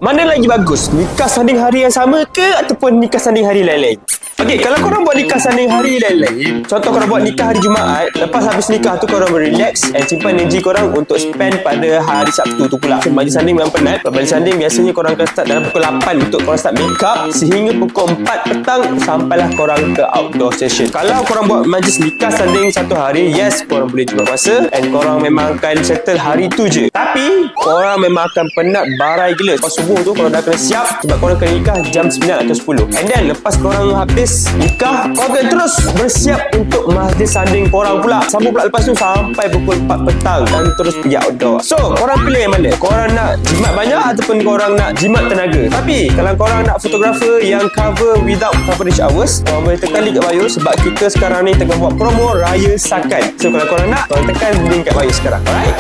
Mana lagi bagus? Nikah sanding hari yang sama ke ataupun nikah sanding hari lain-lain? Okey, kalau korang buat nikah sanding hari lain-lain, contoh korang buat nikah hari Jumaat, lepas habis nikah tu korang berrelax and simpan energi korang untuk spend pada hari Sabtu tu pula. So, majlis sanding memang penat. Majlis sanding biasanya korang akan start dalam pukul 8 untuk korang start make up sehingga pukul 4 petang sampailah korang ke outdoor session. Kalau korang buat majlis nikah sanding satu hari, yes, korang boleh juga puasa and korang memang akan settle hari tu je. Tapi, korang memang akan penat barai gila. Lepas subuh tu korang dah kena siap sebab korang kena nikah jam 9 atau 10. And then, lepas korang habis nikah, korang akan terus bersiap untuk majlis sanding korang pula. Sambung pula lepas tu sampai pukul 4 petang dan terus pergi outdoor. So, korang pilih yang mana? Korang nak jimat banyak ataupun korang nak jimat tenaga? Tapi, kalau korang nak fotografer yang cover without coverage hours, korang boleh tekan link kat bio sebab kita sekarang ni tengah buat promo Raya Sakan. So, kalau korang nak, korang tekan link kat bio sekarang. Alright?